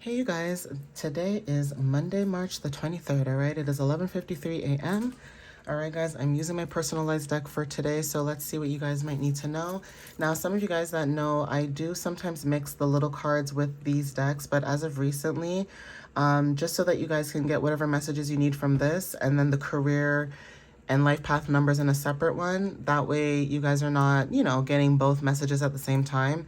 Hey you guys, today is Monday, March the 23rd, all right? It is 11:53 a.m. All right, guys, I'm using my personalized deck for today, so let's see what you guys might need to know. Now, some of you guys that know, I do sometimes mix the little cards with these decks, but as of recently, just so that you guys can get whatever messages you need from this, and then the career and life path numbers in a separate one. That way you guys are not, getting both messages at the same time.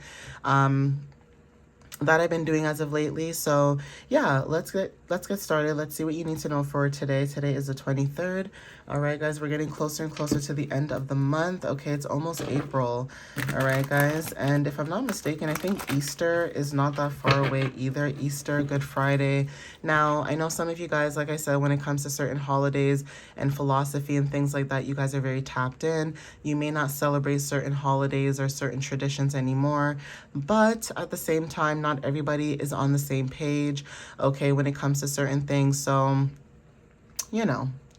That I've been doing as of lately. So yeah, let's get started. Let's see what you need to know for today. Today is the 23rd. All right, guys, we're getting closer and closer to the end of the month. Okay, it's almost April. All right, guys, and if I'm not mistaken, I think Easter is not that far away either. Easter, Good Friday. Now, I know some of you guys, like I said, when it comes to certain holidays and philosophy and things like that, you guys are very tapped in. You may not celebrate certain holidays or certain traditions anymore, but at the same time, not everybody is on the same page, okay, when it comes to certain things. So,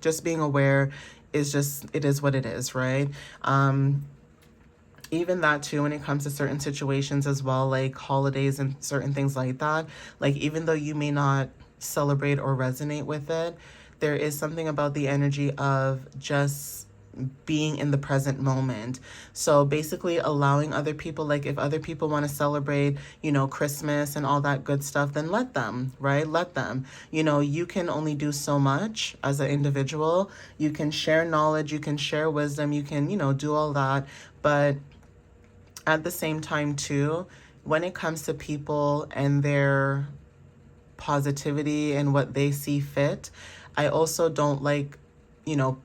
just being aware it is what it is, right? Even that too, when it comes to certain situations as well, like holidays and certain things like that, like even though you may not celebrate or resonate with it, there is something about the energy of just being in the present moment. So basically allowing other people, like if other people want to celebrate, Christmas and all that good stuff, then let them, right? Let them. You can only do so much as an individual. You can share knowledge, you can share wisdom, you can, do all that. But at the same time too, when it comes to people and their positivity and what they see fit, I also don't like,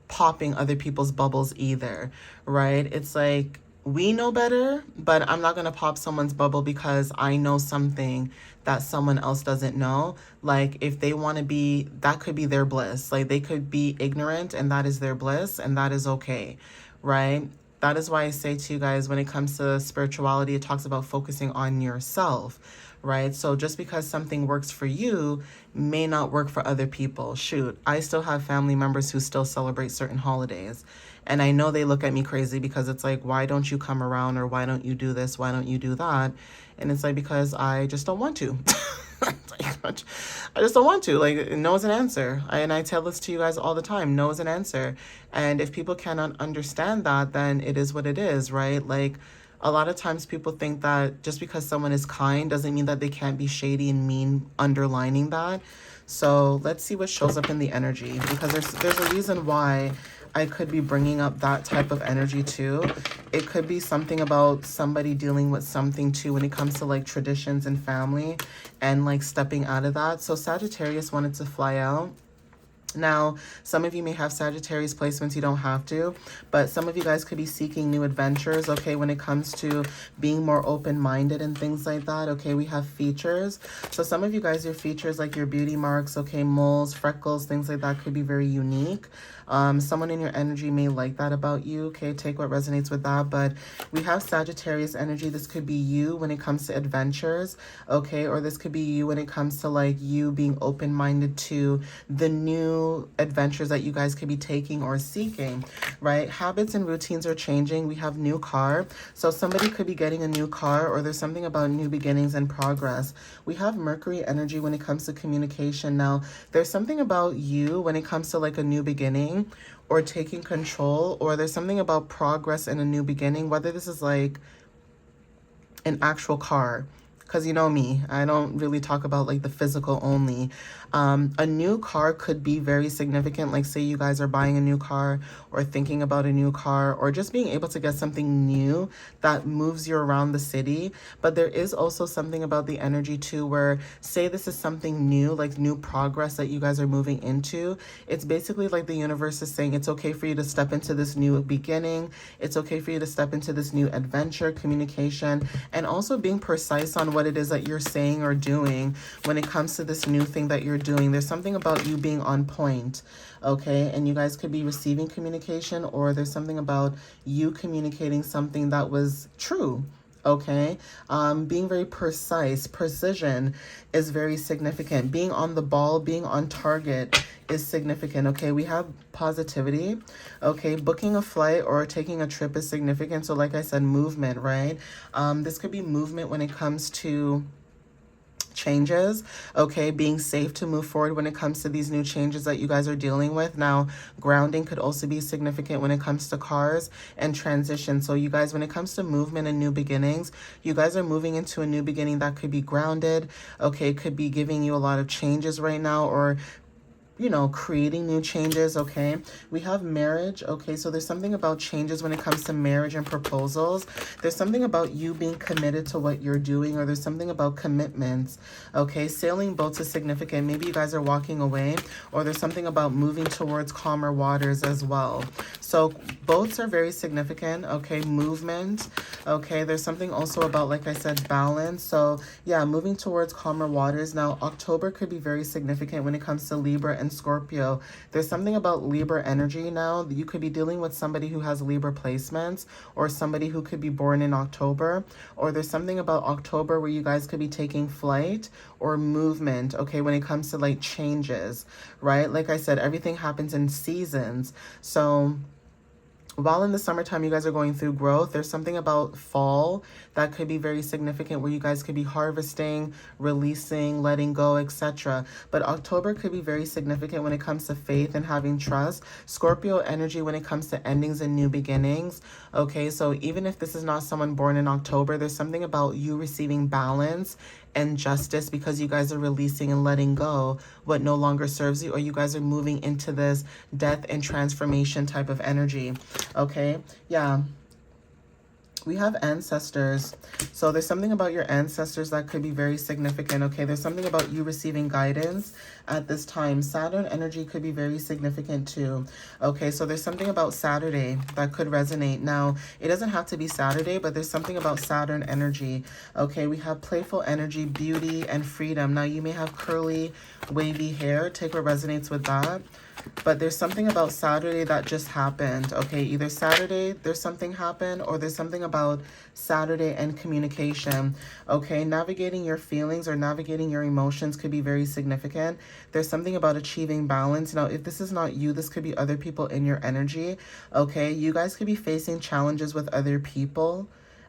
popping other people's bubbles either, right? It's like we know better, but I'm not going to pop someone's bubble because I know something that someone else doesn't know. Like if they want to be, that could be their bliss. Like they could be ignorant and that is their bliss and that is okay, right? That is why I say to you guys, when it comes to spirituality, it talks about focusing on yourself, right? So just because something works for you may not work for other people. Shoot, I still have family members who still celebrate certain holidays. And I know they look at me crazy because it's like, why don't you come around, or why don't you do this? Why don't you do that? And it's like, because I just don't want to. I just don't want to. Like, no is an answer. And I tell this to you guys all the time. No is an answer. And if people cannot understand that, then it is what it is, right? Like, a lot of times people think that just because someone is kind doesn't mean that they can't be shady and mean, underlining that. So let's see what shows up in the energy, because there's a reason why I could be bringing up that type of energy too. It could be something about somebody dealing with something too when it comes to like traditions and family and like stepping out of that. So Sagittarius wanted to fly out. Now, some of you may have Sagittarius placements, you don't have to, but some of you guys could be seeking new adventures, okay, when it comes to being more open-minded and things like that, okay? We have features. So some of you guys, your features like your beauty marks, okay, moles, freckles, things like that could be very unique. Someone in your energy may like that about you, okay? Take what resonates with that, but we have Sagittarius energy. This could be you when it comes to adventures, okay? Or this could be you when it comes to like you being open-minded to the new adventures that you guys could be taking or seeking, right? Habits and routines are changing. We have new car. So somebody could be getting a new car, or there's something about new beginnings and progress. We have Mercury energy when it comes to communication. Now, there's something about you when it comes to like a new beginning or taking control, or there's something about progress in a new beginning, whether this is like an actual car, because you know me, I don't really talk about like the physical only. A new car could be very significant. Like say you guys are buying a new car or thinking about a new car, or just being able to get something new that moves you around the city. But there is also something about the energy too, where say this is something new, like new progress that you guys are moving into. It's basically like the universe is saying it's okay for you to step into this new beginning. It's okay for you to step into this new adventure, communication, and also being precise on what it is that you're saying or doing when it comes to this new thing that you're doing. There's something about you being on point, okay? And you guys could be receiving communication, or there's something about you communicating something that was true, okay? Being very precise. Precision is very significant. Being on the ball, being on target is significant, okay? We have positivity, okay? Booking a flight or taking a trip is significant. So like I said, movement, right? This could be movement when it comes to changes, okay, being safe to move forward when it comes to these new changes that you guys are dealing with. Now, grounding could also be significant when it comes to cars and transition. So you guys, when it comes to movement and new beginnings, you guys are moving into a new beginning that could be grounded, okay, could be giving you a lot of changes right now, or creating new changes, okay? We have marriage, okay? So there's something about changes when it comes to marriage and proposals. There's something about you being committed to what you're doing, or there's something about commitments, okay? Sailing boats is significant. Maybe you guys are walking away, or there's something about moving towards calmer waters as well. So boats are very significant, okay? Movement, okay? There's something also about, like I said, balance. So yeah, moving towards calmer waters. Now, October could be very significant when it comes to Libra and Scorpio. There's something about Libra energy now. You could be dealing with somebody who has Libra placements, or somebody who could be born in October, or there's something about October where you guys could be taking flight or movement, okay, when it comes to like changes, right? Like I said, everything happens in seasons. So while in the summertime you guys are going through growth, there's something about fall that could be very significant where you guys could be harvesting, releasing, letting go, etc. But October could be very significant when it comes to faith and having trust. Scorpio energy when it comes to endings and new beginnings. Okay, so even if this is not someone born in October, there's something about you receiving balance and justice because you guys are releasing and letting go what no longer serves you, or you guys are moving into this death and transformation type of energy. Okay, yeah. We have ancestors. So there's something about your ancestors that could be very significant, okay? There's something about you receiving guidance at this time. Saturn energy could be very significant too, okay? So there's something about Saturday that could resonate. Now, it doesn't have to be Saturday, but there's something about Saturn energy, okay? We have playful energy, beauty, and freedom. Now, you may have curly, wavy hair. Take what resonates with that. But there's something about Saturday that just happened, okay? Either Saturday, there's something happened, or there's something about Saturday and communication, okay? Navigating your feelings or navigating your emotions could be very significant. There's something about achieving balance. Now, if this is not you, this could be other people in your energy, okay? You guys could be facing challenges with other people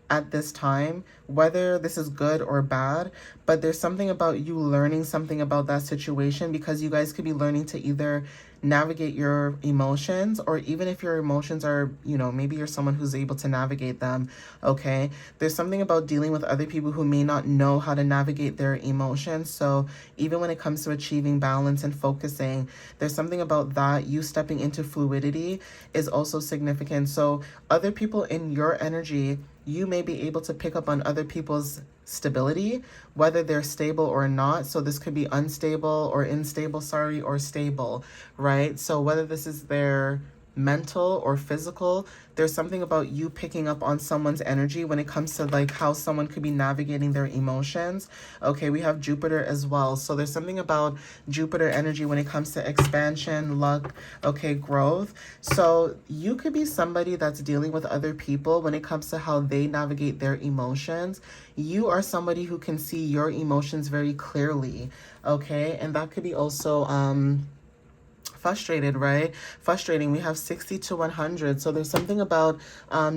at this time, whether this is good or bad, but there's something about you learning something about that situation, because you guys could be learning to either navigate your emotions, or even if your emotions are, maybe you're someone who's able to navigate them, okay? There's something about dealing with other people who may not know how to navigate their emotions. So even when it comes to achieving balance and focusing, there's something about that. You stepping into fluidity is also significant. So other people in your energy, you may be able to pick up on other people's stability, whether they're stable or not. So this could be unstable or unstable, or stable, right? So whether this is their mental or physical, there's something about you picking up on someone's energy when it comes to like how someone could be navigating their emotions. Okay, we have Jupiter as well. So there's something about Jupiter energy when it comes to expansion, luck, okay, growth. So you could be somebody that's dealing with other people when it comes to how they navigate their emotions. You are somebody who can see your emotions very clearly, okay? And that could be also frustrated, right? Frustrating. We have 60 to 100. So there's something about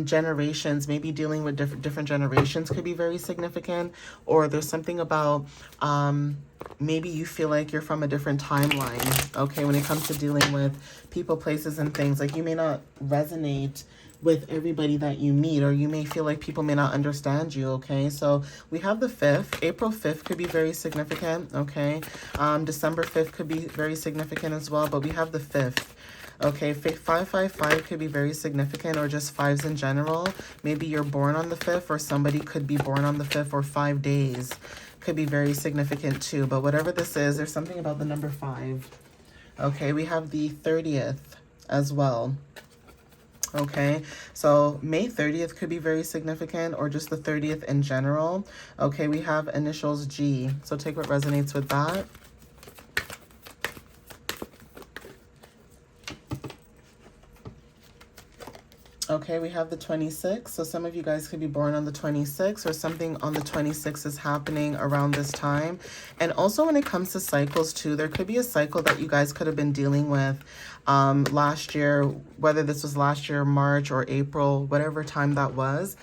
generations, maybe dealing with different generations could be very significant. Or there's something about maybe you feel like you're from a different timeline, okay, when it comes to dealing with people, places, and things. Like you may not resonate with everybody that you meet, or you may feel like people may not understand you, okay? So we have the 5th. April 5th could be very significant, okay? December 5th could be very significant as well, but we have the 5th. Okay, 555 could be very significant, or just 5s in general. Maybe you're born on the 5th, or somebody could be born on the 5th, or 5 days could be very significant too. But whatever this is, there's something about the number 5. Okay, we have the 30th as well. Okay, so May 30th could be very significant, or just the 30th in general. Okay, we have initials G. So take what resonates with that. Okay, we have the 26th. So some of you guys could be born on the 26th, or something on the 26th is happening around this time. And also when it comes to cycles too, there could be a cycle that you guys could have been dealing with last year, whether this was last year, March or April, whatever time that was.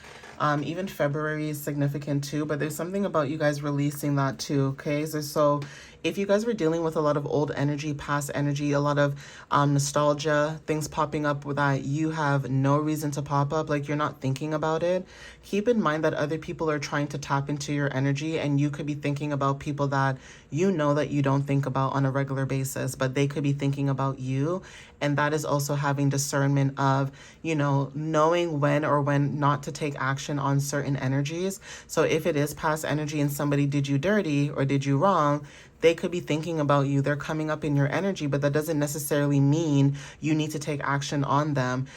Even February is significant too, but there's something about you guys releasing that too, okay? So if you guys were dealing with a lot of old energy, past energy, a lot of nostalgia, things popping up that you have no reason to pop up, like you're not thinking about it, keep in mind that other people are trying to tap into your energy, and you could be thinking about people that you know that you don't think about on a regular basis, but they could be thinking about you. And that is also having discernment of, you know, knowing when or when not to take action on certain energies. So if it is past energy and somebody did you dirty or did you wrong, they could be thinking about you. They're coming up in your energy, but that doesn't necessarily mean you need to take action on them.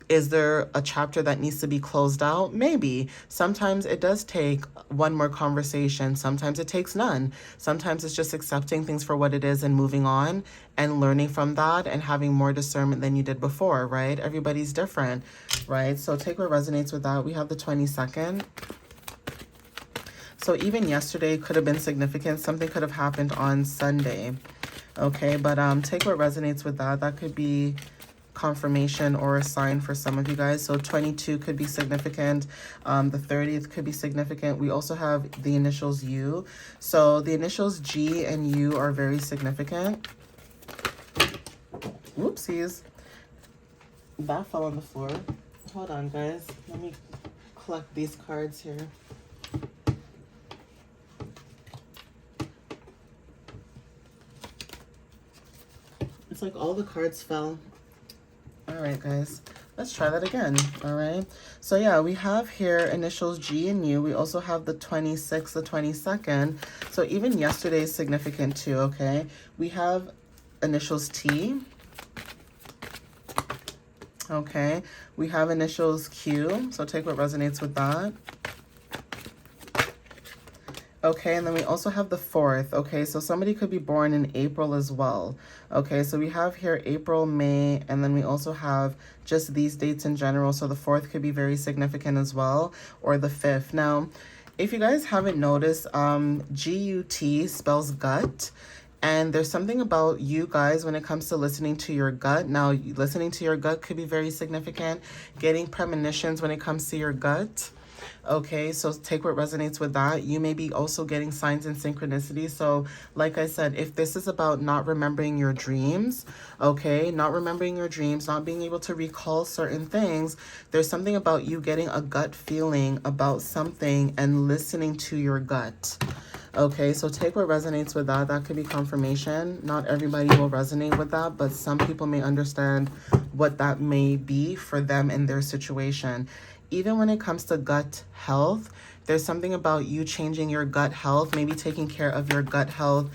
Is there a chapter that needs to be closed out? Maybe. Sometimes it does take one more conversation. Sometimes it takes none. Sometimes it's just accepting things for what it is and moving on and learning from that and having more discernment than you did before, right? Everybody's different, right? So take what resonates with that. We have the 22nd. So even yesterday could have been significant. Something could have happened on Sunday. Okay, but take what resonates with that. That could be confirmation or a sign for some of you guys. So 22 could be significant. The 30th could be significant. We also have the initials U. So the initials G and U are very significant. Whoopsies. That fell on the floor. Hold on, guys. Let me collect these cards here. It's like all the cards fell. All right, guys, let's try that again. All right. So yeah, we have here initials G and U. We also have the 26th, the 22nd. So even yesterday is significant too, okay? We have initials T. Okay. We have initials Q. So take what resonates with that. Okay, and then we also have the 4th. Okay, so somebody could be born in April as well. Okay, so we have here April, May, and then we also have just these dates in general. So the 4th could be very significant as well, or the 5th. Now, if you guys haven't noticed, GUT spells gut. And there's something about you guys when it comes to listening to your gut. Now, listening to your gut could be very significant. Getting premonitions when it comes to your gut. Okay, so take what resonates with that. You may be also getting signs and synchronicity. So like I said, if this is about not remembering your dreams, okay, not remembering your dreams, not being able to recall certain things, there's something about you getting a gut feeling about something and listening to your gut. Okay, so take what resonates with that. That could be confirmation. Not everybody will resonate with that, but some people may understand what that may be for them in their situation. Even when it comes to gut health, there's something about you changing your gut health, maybe taking care of your gut health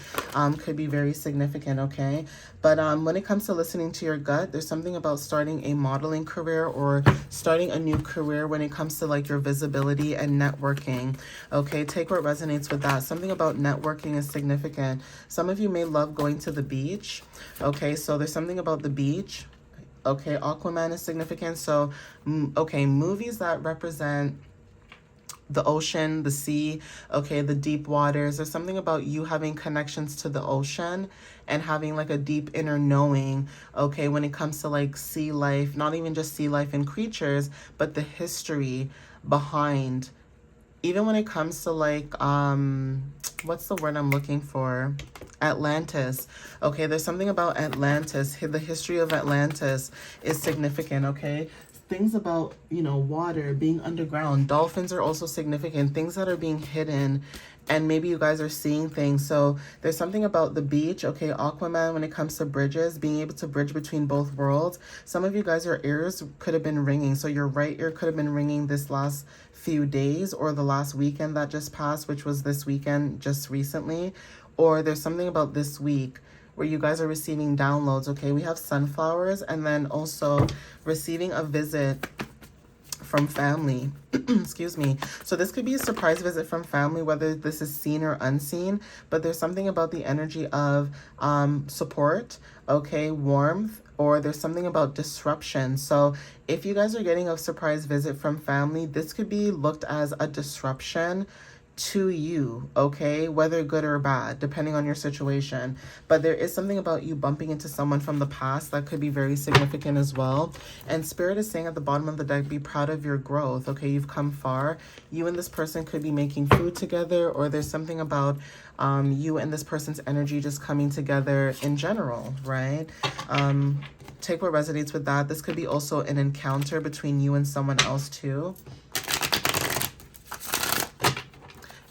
could be very significant, okay? But when it comes to listening to your gut, there's something about starting a modeling career or starting a new career when it comes to like your visibility and networking, okay? Take what resonates with that. Something about networking is significant. Some of you may love going to the beach, okay? So there's something about the beach. Okay, Aquaman is significant. So, okay, movies that represent the ocean, the sea, okay, the deep waters. There's something about you having connections to the ocean and having like a deep inner knowing, okay, when it comes to like sea life, not even just sea life and creatures, but the history behind, even when it comes to like, what's the word I'm looking for? Atlantis. Okay, there's something about Atlantis. The history of Atlantis is significant, okay? Things about, you know, water, being underground. Dolphins are also significant. Things that are being hidden. And maybe you guys are seeing things. So there's something about the beach. Okay, Aquaman, when it comes to bridges, being able to bridge between both worlds. Some of you guys, your ears could have been ringing. So your right ear could have been ringing this last few days or the last weekend that just passed, which was this weekend just recently. Or there's something about this week where you guys are receiving downloads, okay? We have sunflowers and then also receiving a visit from family. Excuse me. So this could be a surprise visit from family, whether this is seen or unseen, but there's something about the energy of support, okay, warmth, or there's something about disruption. So if you guys are getting a surprise visit from family, this could be looked as a disruption to you, okay? Whether good or bad, depending on your situation. But there is something about you bumping into someone from the past that could be very significant as well. And Spirit is saying at the bottom of the deck, be proud of your growth, okay? You've come far. You and this person could be making food together, or there's something about you and this person's energy just coming together in general, right? Take what resonates with that. This could be also an encounter between you and someone else too.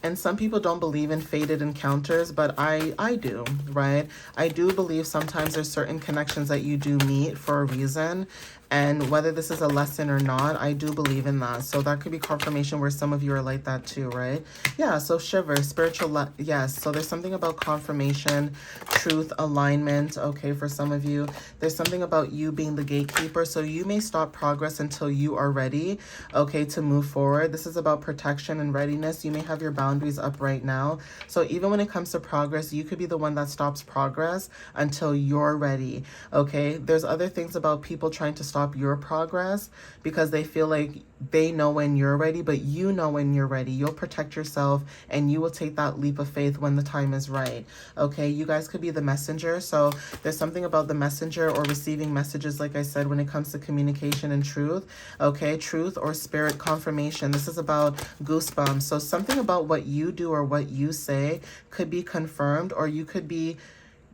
And some people don't believe in fated encounters, but I do, right? I do believe sometimes there's certain connections that you do meet for a reason. And whether this is a lesson or not, I do believe in that. So that could be confirmation where some of you are like that too, right? Yeah, so shiver, spiritual, yes. So there's something about confirmation, truth, alignment, okay, for some of you. There's something about you being the gatekeeper. So you may stop progress until you are ready, okay, to move forward. This is about protection and readiness. You may have your boundaries up right now. So even when it comes to progress, you could be the one that stops progress until you're ready, okay? There's other things about people trying to stop your progress because they feel like they know when you're ready, but you know when you're ready. You'll protect yourself and you will take that leap of faith when the time is right. Okay, you guys could be the messenger. So there's something about the messenger or receiving messages, like I said, when it comes to communication and truth. Okay, truth or spirit confirmation. This is about goosebumps. So something about what you do or what you say could be confirmed, or you could be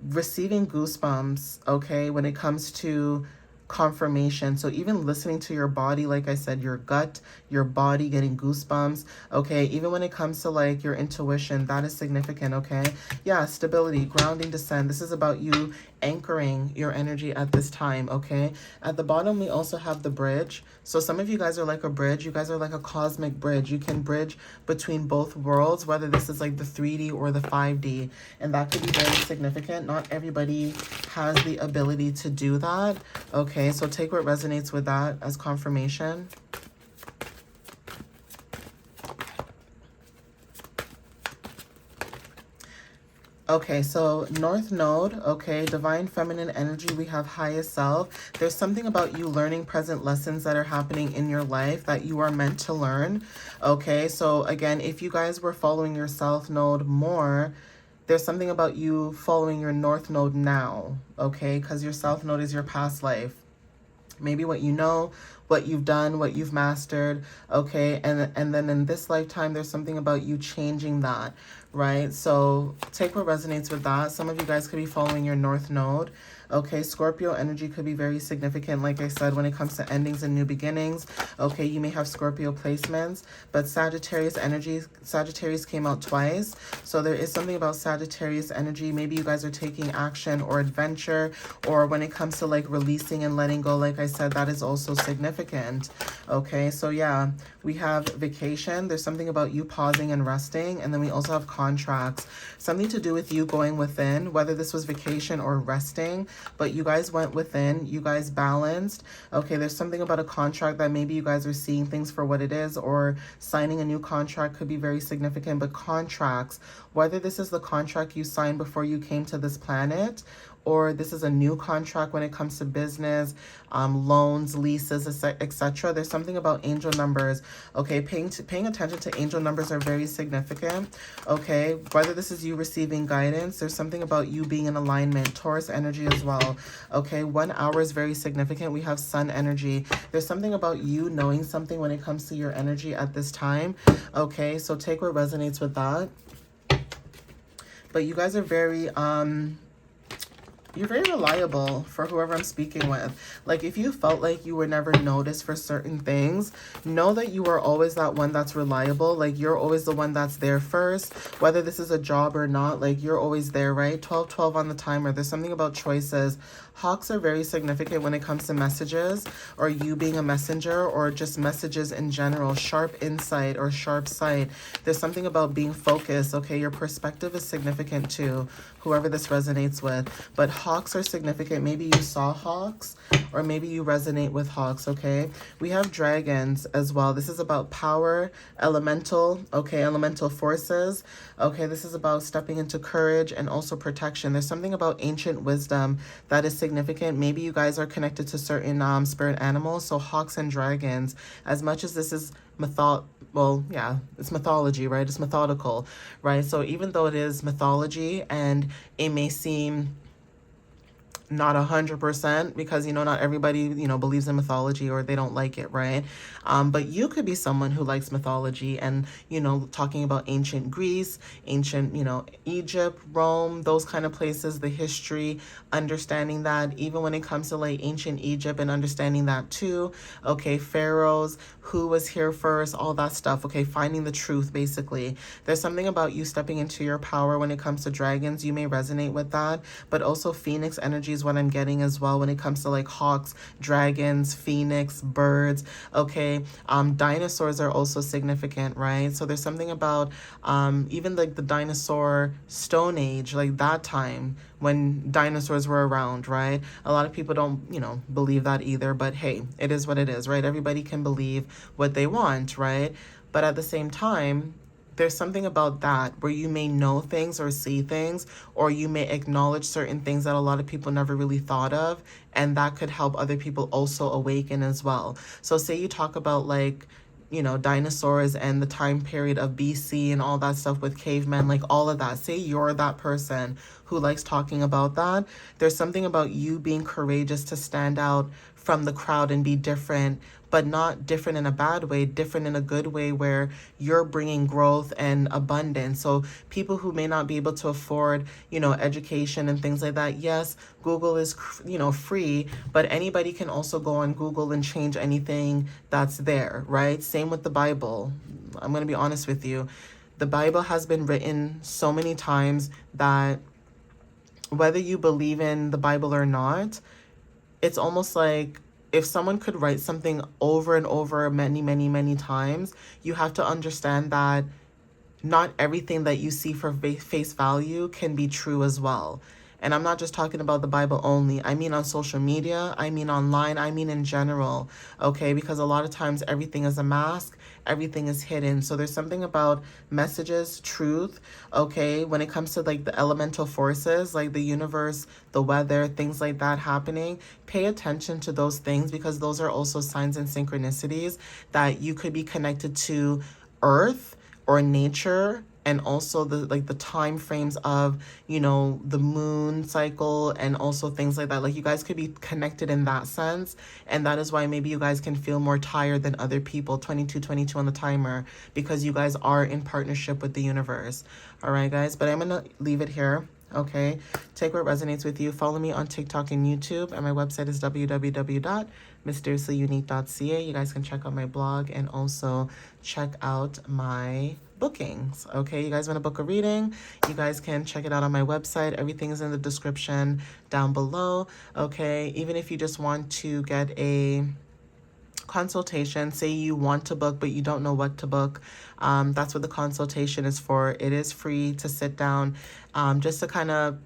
receiving goosebumps, okay, when it comes to confirmation. So even listening to your body, like I said, your gut, your body getting goosebumps, okay? Even when it comes to like your intuition, that is significant, okay? Yeah, stability, grounding, descent. This is about you anchoring your energy at this time, okay? At the bottom, we also have the bridge. So some of you guys are like a bridge. You guys are like a cosmic bridge. You can bridge between both worlds, whether this is like the 3D or the 5D, and that could be very significant. Not everybody has the ability to do that, okay? So take what resonates with that as confirmation. Okay, so North Node, okay, Divine Feminine Energy, we have Highest Self. There's something about you learning present lessons that are happening in your life that you are meant to learn, okay? So again, if you guys were following your South Node more, there's something about you following your North Node now, okay? Because your South Node is your past life. Maybe what you know, what you've done, what you've mastered, okay? And then in this lifetime, there's something about you changing that, right? So take what resonates with that. Some of you guys could be following your North Node. Okay, Scorpio energy could be very significant, like I said, when it comes to endings and new beginnings. Okay, you may have Scorpio placements, but Sagittarius energy, Sagittarius came out twice. So there is something about Sagittarius energy. Maybe you guys are taking action or adventure, or when it comes to like releasing and letting go, like I said, that is also significant. Okay, so yeah, we have vacation. There's something about you pausing and resting. And then we also have contracts, something to do with you going within, whether this was vacation or resting. But you guys went within, you guys balanced. Okay, there's something about a contract that maybe you guys are seeing things for what it is, or signing a new contract could be very significant. But contracts, whether this is the contract you signed before you came to this planet, or this is a new contract when it comes to business, loans, leases, etc. There's something about angel numbers. Okay, paying attention to angel numbers are very significant. Okay, whether this is you receiving guidance, there's something about you being in alignment. Taurus energy as well. Okay, 1 hour is very significant. We have sun energy. There's something about you knowing something when it comes to your energy at this time. Okay, so take what resonates with that. But you guys are very you're very reliable for whoever I'm speaking with. Like, if you felt like you were never noticed for certain things, know that you are always that one that's reliable. Like, you're always the one that's there first, whether this is a job or not. Like, you're always there, right? 12-12 on the timer. There's something about choices. Hawks are very significant when it comes to messages, or you being a messenger, or just messages in general. Sharp insight or sharp sight. There's something about being focused. Okay, your perspective is significant too, whoever this resonates with. But hawks are significant. Maybe you saw hawks, or maybe you resonate with hawks, okay? We have dragons as well. This is about power, elemental, okay, elemental forces. Okay, this is about stepping into courage and also protection. There's something about ancient wisdom that is significant. Maybe you guys are connected to certain spirit animals. So hawks and dragons, as much as this is well, yeah, it's mythology, right? It's methodical, right? So even though it is mythology and it may seem not 100%, because not everybody believes in mythology, or they don't like it, right? But you could be someone who likes mythology, and talking about ancient Greece, ancient Egypt, Rome, those kind of places, the history, understanding that. Even when it comes to like ancient Egypt and understanding that too, okay, pharaohs, who was here first, all that stuff, okay, finding the truth. Basically, there's something about you stepping into your power when it comes to dragons. You may resonate with that, but also phoenix energy is what I'm getting as well when it comes to like hawks, dragons, phoenix, birds, okay. Dinosaurs are also significant, right? So there's something about even like the dinosaur stone age, like that time when dinosaurs were around, right? A lot of people don't believe that either, but hey, it is what it is, right? Everybody can believe what they want, right? But at the same time, there's something about that where you may know things or see things, or you may acknowledge certain things that a lot of people never really thought of, and that could help other people also awaken as well. So say you talk about like dinosaurs and the time period of BC and all that stuff with cavemen, like all of that. Say you're that person who likes talking about that. There's something about you being courageous to stand out from the crowd and be different, but not different in a bad way, different in a good way, where you're bringing growth and abundance. So people who may not be able to afford, education and things like that, yes, Google is, free, but anybody can also go on Google and change anything that's there, right? Same with the Bible. I'm going to be honest with you. The Bible has been written so many times that whether you believe in the Bible or not, it's almost like if someone could write something over and over many, many, many times, you have to understand that not everything that you see for face value can be true as well. And I'm not just talking about the Bible only. I mean on social media, I mean online, I mean in general, okay? Because a lot of times everything is a mask, everything is hidden. So there's something about messages, truth, okay? When it comes to like the elemental forces, like the universe, the weather, things like that happening, pay attention to those things, because those are also signs and synchronicities that you could be connected to Earth or nature, and also the time frames of the moon cycle, and also things like that. Like you guys could be connected in that sense, and that is why maybe you guys can feel more tired than other people. 22 on the timer, because you guys are in partnership with the universe. All right, guys, but I'm gonna leave it here. Okay, take what resonates with you. Follow me on TikTok and YouTube, and my website is www.mysteriouslyunique.ca. You guys can check out my blog and also check out my bookings. Okay, you guys want to book a reading, you guys can check it out on my website. Everything is in the description down below. Okay, even if you just want to get a consultation, say you want to book but you don't know what to book, that's what the consultation is for. It is free to sit down, just to kind of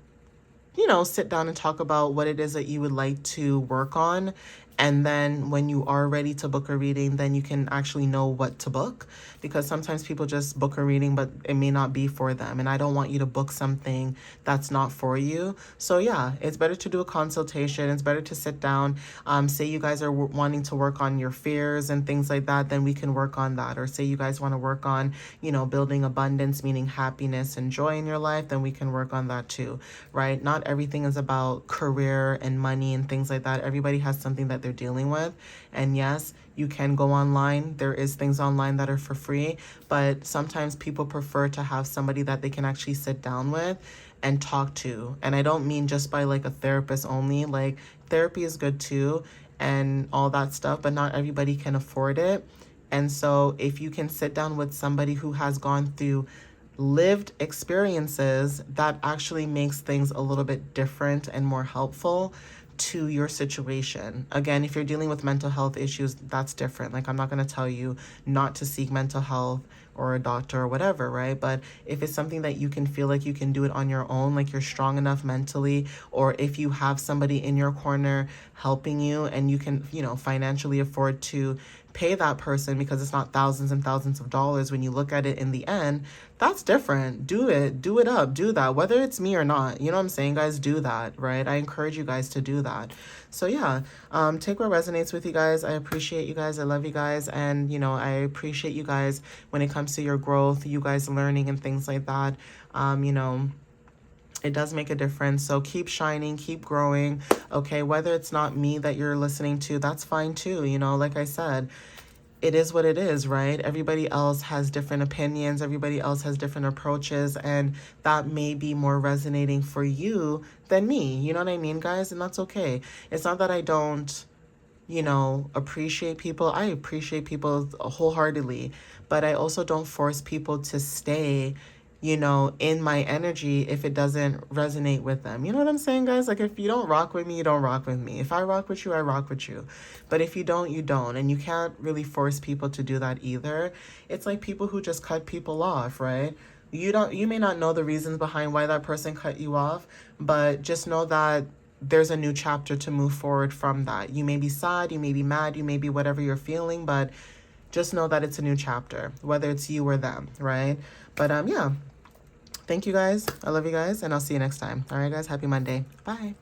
sit down and talk about what it is that you would like to work on. And then when you are ready to book a reading, then you can actually know what to book, because sometimes people just book a reading, but it may not be for them. And I don't want you to book something that's not for you. So yeah, it's better to do a consultation. It's better to sit down. Say you guys are wanting to work on your fears and things like that, then we can work on that. Or say you guys want to work on, building abundance, meaning happiness and joy in your life, then we can work on that too, right? Not everything is about career and money and things like that. Everybody has something that they're dealing with. And yes, you can go online. There is things online that are for free, but sometimes people prefer to have somebody that they can actually sit down with and talk to. And I don't mean just by like a therapist only. Like therapy is good too and all that stuff, but not everybody can afford it. And so if you can sit down with somebody who has gone through lived experiences, that actually makes things a little bit different and more helpful to your situation. Again, if you're dealing with mental health issues, that's different. Like I'm not going to tell you not to seek mental health or a doctor or whatever, right? But if it's something that you can feel like you can do it on your own, like you're strong enough mentally, or if you have somebody in your corner helping you and you can, you know, financially afford to pay that person, because it's not thousands and thousands of dollars when you look at it in the end, that's different. Do it up, do that, whether it's me or not. You know what I'm saying, guys? Do that, right? I encourage you guys to do that. So yeah, take what resonates with you guys. I appreciate you guys. I love you guys. And, you know, I appreciate you guys when it comes to your growth, you guys learning and things like that. You know, it does make a difference. So keep shining, keep growing. Okay, whether it's not me that you're listening to, that's fine too. You know, like I said, it is what it is, right? Everybody else has different opinions, everybody else has different approaches, and that may be more resonating for you than me. You know what I mean, guys? And that's okay. It's not that I don't, you know, appreciate people. I appreciate people wholeheartedly, but I also don't force people to stay, you know, in my energy if it doesn't resonate with them. You know what I'm saying, guys? Like, if you don't rock with me, you don't rock with me. If I rock with you, I rock with you. But if you don't, you don't. And you can't really force people to do that either. It's like people who just cut people off, right? You may not know the reasons behind why that person cut you off, but just know that there's a new chapter to move forward from that. You may be sad, you may be mad, you may be whatever you're feeling, but just know that it's a new chapter, whether it's you or them, right? But yeah, thank you guys. I love you guys, and I'll see you next time. All right, guys, happy Monday. Bye.